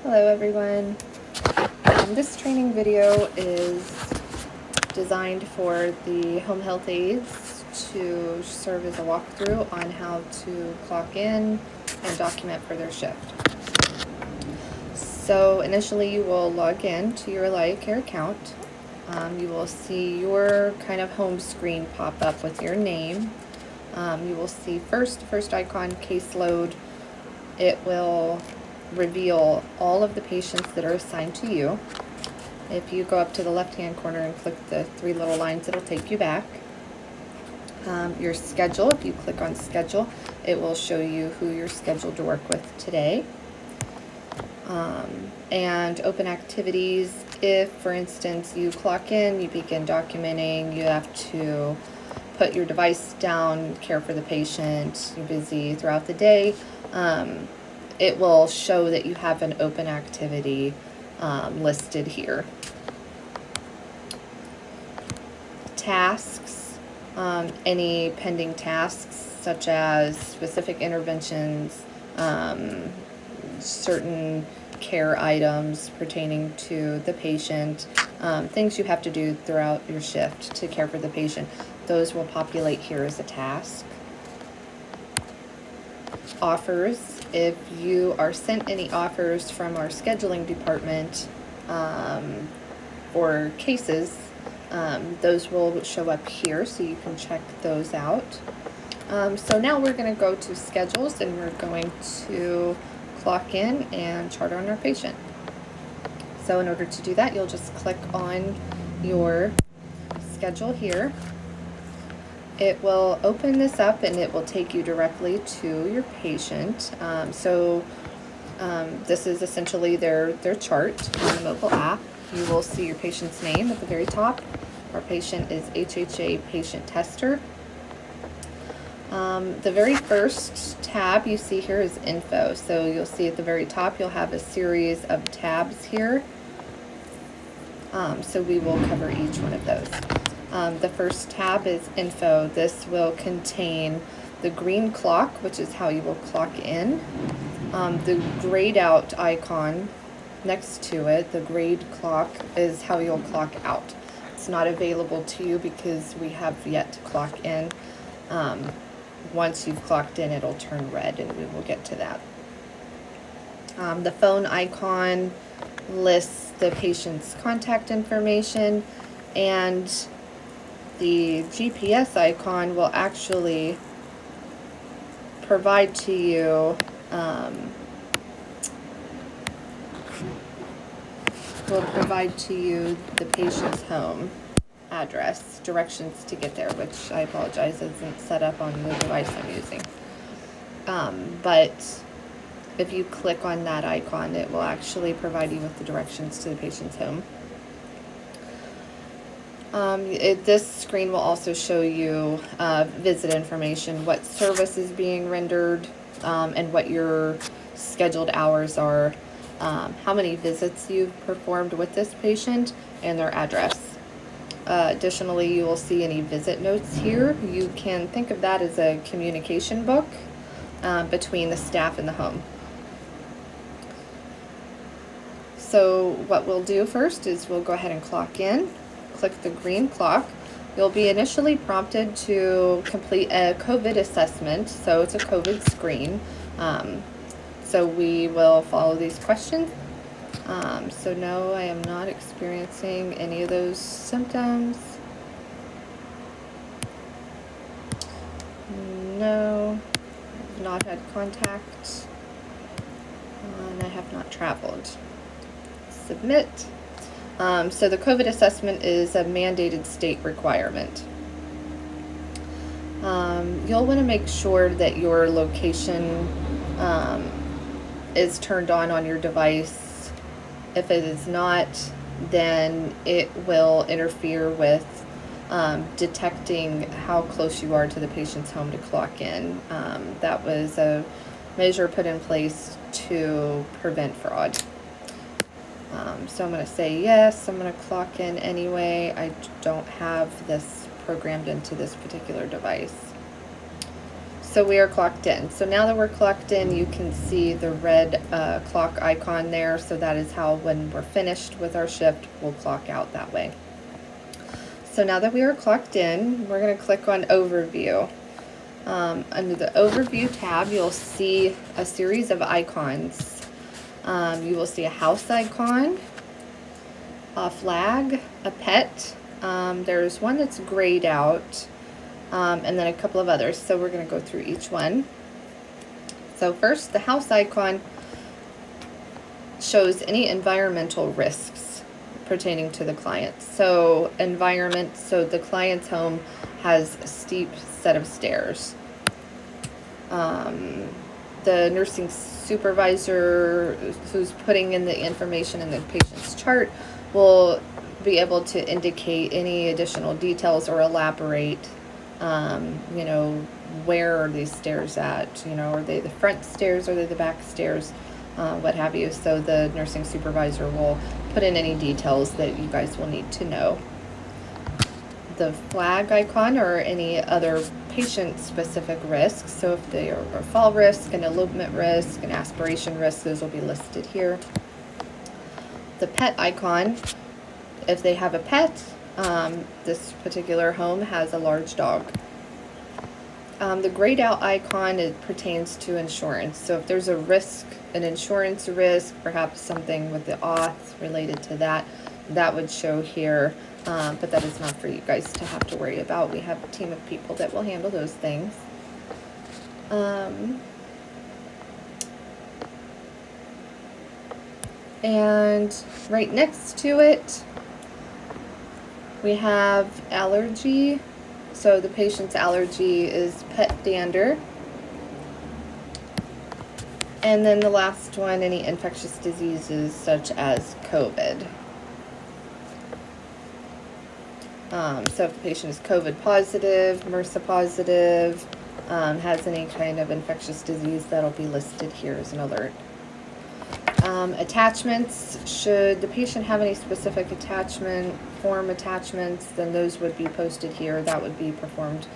Hello everyone. This training video is designed for the home health aides to serve as a walkthrough on how to clock in and document for their shift. So initially you will log in to your AlayaCare account. You will see your kind of home screen pop up with your name. You will see first icon, caseload. It will reveal all of the patients that are assigned to you. If you go up to the left hand corner and click the three little lines, it'll take you back. Your schedule, if you click on schedule, it will show you who you're scheduled to work with today. And open activities, if for instance you clock in, you begin documenting, you have to put your device down, care for the patient, you're busy throughout the day, it will show that you have an open activity listed here. Tasks, any pending tasks such as specific interventions, certain care items pertaining to the patient, things you have to do throughout your shift to care for the patient, those will populate here as a task. Offers, if you are sent any offers from our scheduling department or cases, those will show up here so you can check those out. So now we're going to go to schedules and we're going to clock in and chart on our patient. So in order to do that, you'll just click on your schedule here. It will open this up and it will take you directly to your patient. This is essentially their chart on the mobile app. You will see your patient's name at the very top. Our patient is HHA patient tester. The very first tab you see here is info. So you'll see at the very top you'll have a series of tabs here. So we will cover each one of those. The first tab is info. This will contain the green clock, which is how you will clock in. The grayed out icon next to it, the grayed clock, is how you'll clock out. It's not available to you because we have yet to clock in. Once you've clocked in, it'll turn red and we will get to that. The phone icon lists the patient's contact information, and the GPS icon will actually provide to you the patient's home address, directions to get there, which I apologize isn't set up on the device I'm using. But if you click on that icon, it will actually provide you with the directions to the patient's home. This screen will also show you visit information, what service is being rendered, and what your scheduled hours are, how many visits you've performed with this patient, and their address. Additionally, you will see any visit notes here. You can think of that as a communication book between the staff and the home. So what we'll do first is we'll go ahead and clock in. Click the green clock. You'll be initially prompted to complete a COVID assessment, so it's a COVID screen. So we will follow these questions. So no, I am not experiencing any of those symptoms. No, I have not had contact, and I have not traveled. Submit. So the COVID assessment is a mandated state requirement. You'll want to make sure that your location is turned on your device. If it is not, then it will interfere with detecting how close you are to the patient's home to clock in. That was a measure put in place to prevent fraud. So I'm going to say yes, I'm going to clock in anyway. I don't have this programmed into this particular device. So we are clocked in. So now that we're clocked in, you can see the red clock icon there. So that is how, when we're finished with our shift, we'll clock out that way. So now that we are clocked in, we're going to click on Overview. Under the Overview tab, you'll see a series of icons. You will see a house icon, a flag, a pet. There's one that's grayed out, and then a couple of others. So we're going to go through each one. So first, the house icon shows any environmental risks pertaining to the client. So environment, so the client's home has a steep set of stairs. The nursing supervisor who's putting in the information in the patient's chart will be able to indicate any additional details or elaborate, you know, where are these stairs at? You know, are they the front stairs, are they the back stairs, what have you. So the nursing supervisor will put in any details that you guys will need to know. The flag icon or any other patient-specific risks. So if they are a fall risk, an elopement risk, an aspiration risk, those will be listed here. The pet icon, if they have a pet, this particular home has a large dog. The grayed out icon, it pertains to insurance. So if there's a risk, an insurance risk, perhaps something with the auth related to that, that would show here. But that is not for you guys to have to worry about. We have a team of people that will handle those things. And right next to it, we have allergy. So the patient's allergy is pet dander. And then the last one, any infectious diseases such as COVID. So if the patient is COVID positive, MRSA positive, has any kind of infectious disease, that'll be listed here as an alert. Attachments, should the patient have any specific attachment, form attachments, then those would be posted here. That would be performed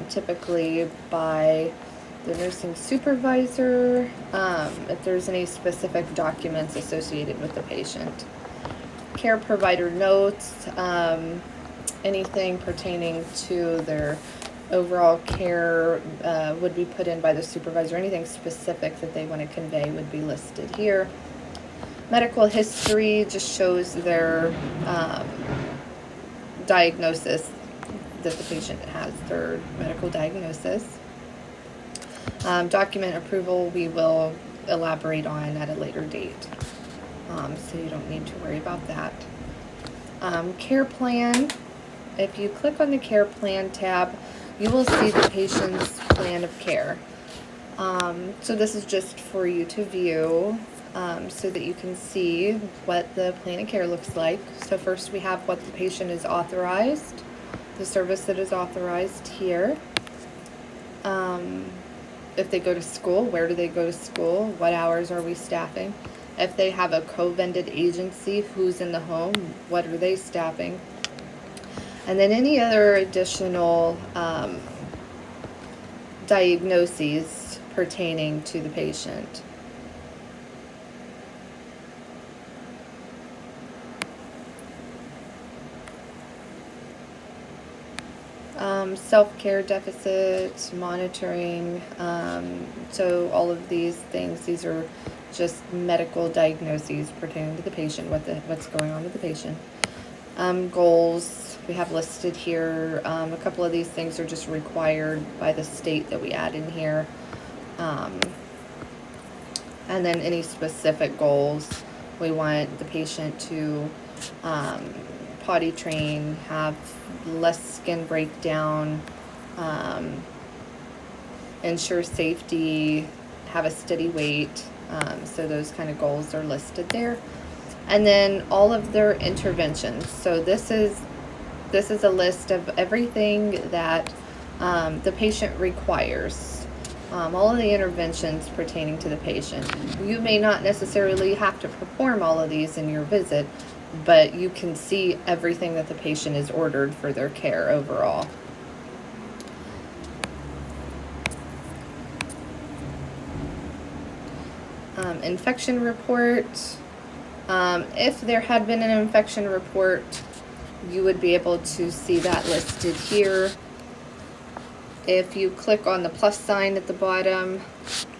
typically by the nursing supervisor, if there's any specific documents associated with the patient. Care provider notes, anything pertaining to their overall care would be put in by the supervisor. Anything specific that they want to convey would be listed here. Medical history just shows their diagnosis, that the patient has their medical diagnosis. Document approval we will elaborate on at a later date. So you don't need to worry about that. Care plan. If you click on the care plan tab, you will see the patient's plan of care. So this is just for you to view, so that you can see what the plan of care looks like. So first we have what the patient is authorized, the service that is authorized here. If they go to school, where do they go to school? What hours are we staffing? If they have a co-vended agency, who's in the home? What are they staffing? And then any other additional diagnoses pertaining to the patient. Self-care deficits, monitoring, so all of these things, these are just medical diagnoses pertaining to the patient, what's going on with the patient. Goals we have listed here. A couple of these things are just required by the state that we add in here. And then any specific goals, we want the patient to potty train, have less skin breakdown, ensure safety, have a steady weight. So those kind of goals are listed there. And then all of their interventions. So this is a list of everything that the patient requires. All of the interventions pertaining to the patient. You may not necessarily have to perform all of these in your visit, but you can see everything that the patient is ordered for their care overall. Infection report. If there had been an infection report, you would be able to see that listed here. If you click on the plus sign at the bottom,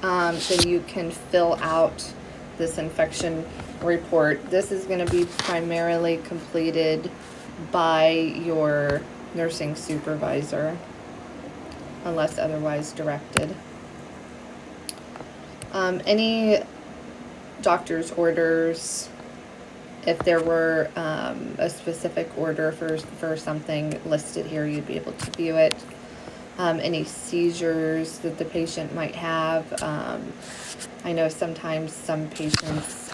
then you can fill out this infection report. This is going to be primarily completed by your nursing supervisor, unless otherwise directed. Any doctor's orders, if there were a specific order for something listed here, you'd be able to view it. Any seizures that the patient might have. I know sometimes some patients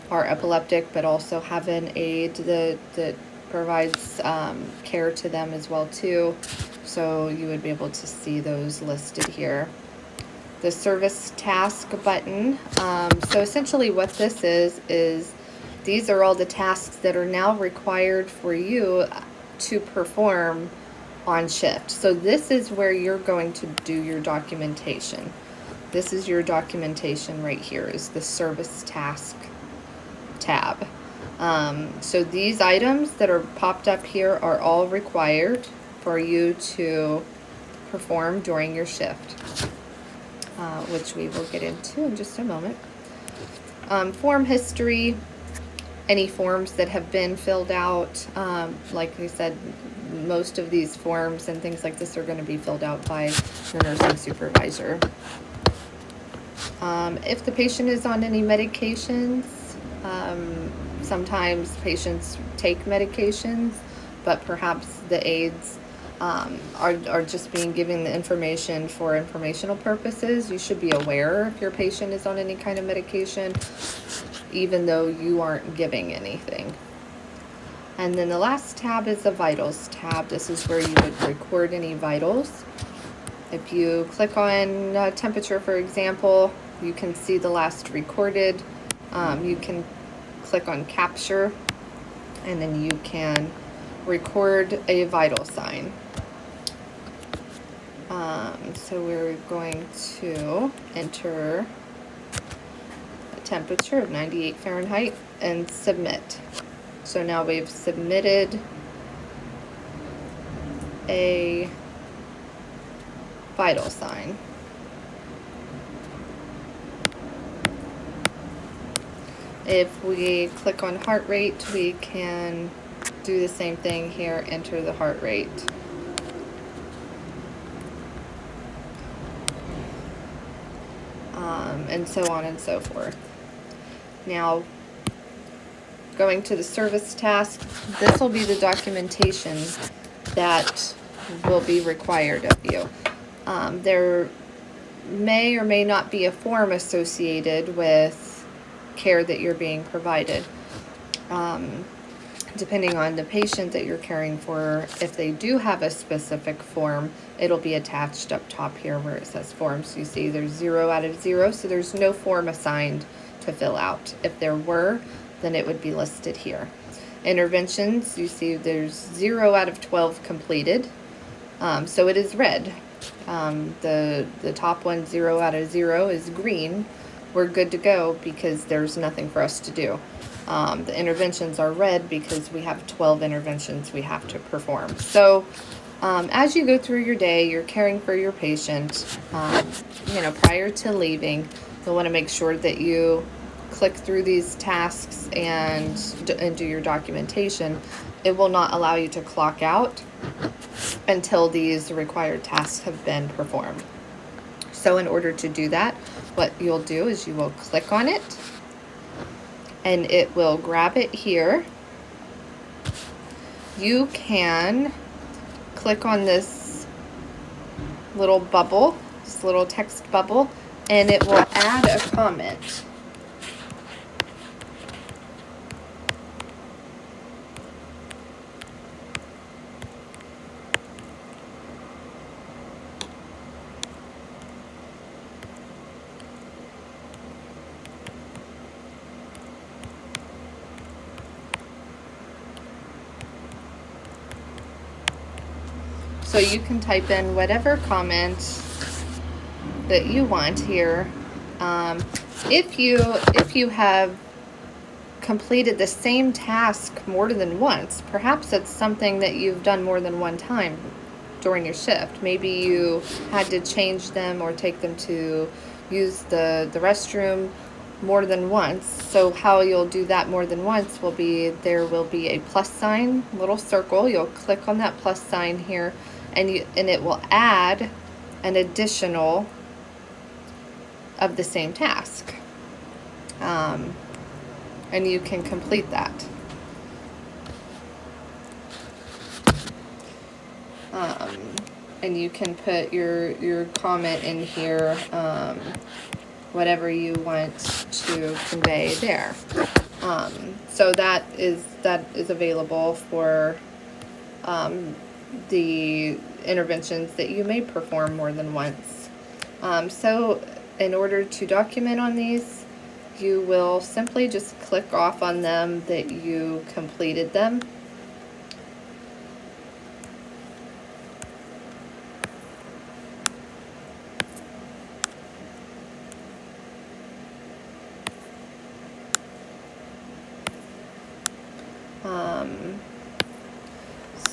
are epileptic, but also have an aide that provides care to them as well too. So you would be able to see those listed here. The service task button. So essentially what this is these are all the tasks that are now required for you to perform on shift. So this is where you're going to do your documentation. This is your documentation right here, is the service task tab. So these items that are popped up here are all required for you to perform during your shift, which we will get into in just a moment. Form history, any forms that have been filled out. Like I said, most of these forms and things like this are going to be filled out by the nursing supervisor. If the patient is on any medications, sometimes patients take medications, but perhaps the aides are just being given the information for informational purposes. You should be aware if your patient is on any kind of medication, even though you aren't giving anything. And then the last tab is the vitals tab. This is where you would record any vitals. If you click on temperature, for example, you can see the last recorded. You can click on capture, and then you can record a vital sign. So we're going to enter a temperature of 98 Fahrenheit and submit. So now we've submitted a vital sign. If we click on heart rate, we can do the same thing here, enter the heart rate. And so on and so forth. Now, going to the service task, this will be the documentation that will be required of you. There may or may not be a form associated with care that you're being provided. Depending on the patient that you're caring for, if they do have a specific form, it'll be attached up top here where it says forms. You see there's 0 out of 0, so there's no form assigned to fill out. If there were, then it would be listed here. Interventions, you see there's 0 out of 12 completed, so it is red. The top one, 0 out of 0, is green. We're good to go because there's nothing for us to do. The interventions are red because we have 12 interventions we have to perform. So as you go through your day, you're caring for your patient, prior to leaving, you'll want to make sure that you click through these tasks and do your documentation. It will not allow you to clock out until these required tasks have been performed. So in order to do that, what you'll do is you will click on it, and it will grab it here. You can click on this little bubble, this little text bubble, and it will add a comment. So you can type in whatever comment that you want here. If you have completed the same task more than once, perhaps it's something that you've done more than one time during your shift. Maybe you had to change them or take them to use the restroom more than once. So how you'll do that more than once will be, there will be a plus sign, little circle. You'll click on that plus sign here, and it will add an additional of the same task. And you can complete that. And you can put your comment in here, whatever you want to convey there. So that is available for the interventions that you may perform more than once. So in order to document on these, you will simply just click off on them that you completed them.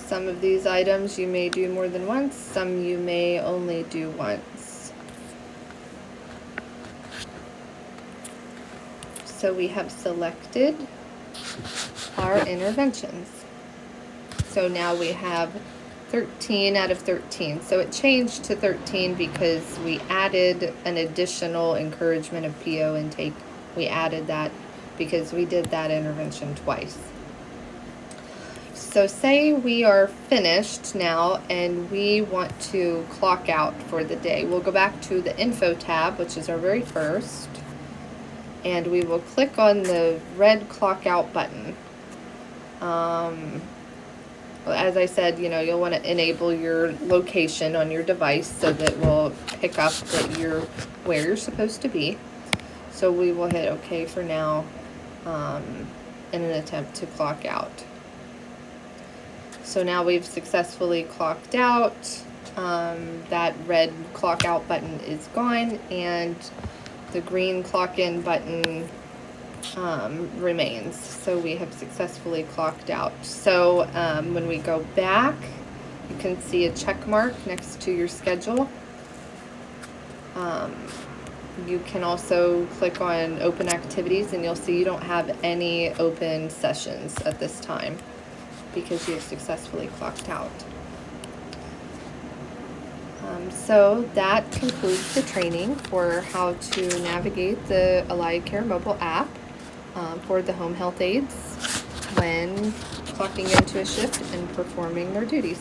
Some of these items you may do more than once, some you may only do once. So we have selected our interventions. So now we have 13 out of 13. So it changed to 13 because we added an additional encouragement of PO intake. We added that because we did that intervention twice. So say we are finished now and we want to clock out for the day. We'll go back to the info tab, which is our very first, and we will click on the red clock out button. Well, as I said, you'll want to enable your location on your device so that it will pick up that you're where you're supposed to be. So we will hit OK for now in an attempt to clock out. So now we've successfully clocked out. That red clock out button is gone, and the green clock in button remains. So we have successfully clocked out. So when we go back, you can see a check mark next to your schedule. You can also click on open activities, and you'll see you don't have any open sessions at this time, because you have successfully clocked out. So that concludes the training for how to navigate the AlayaCare mobile app for the home health aides when clocking into a shift and performing their duties.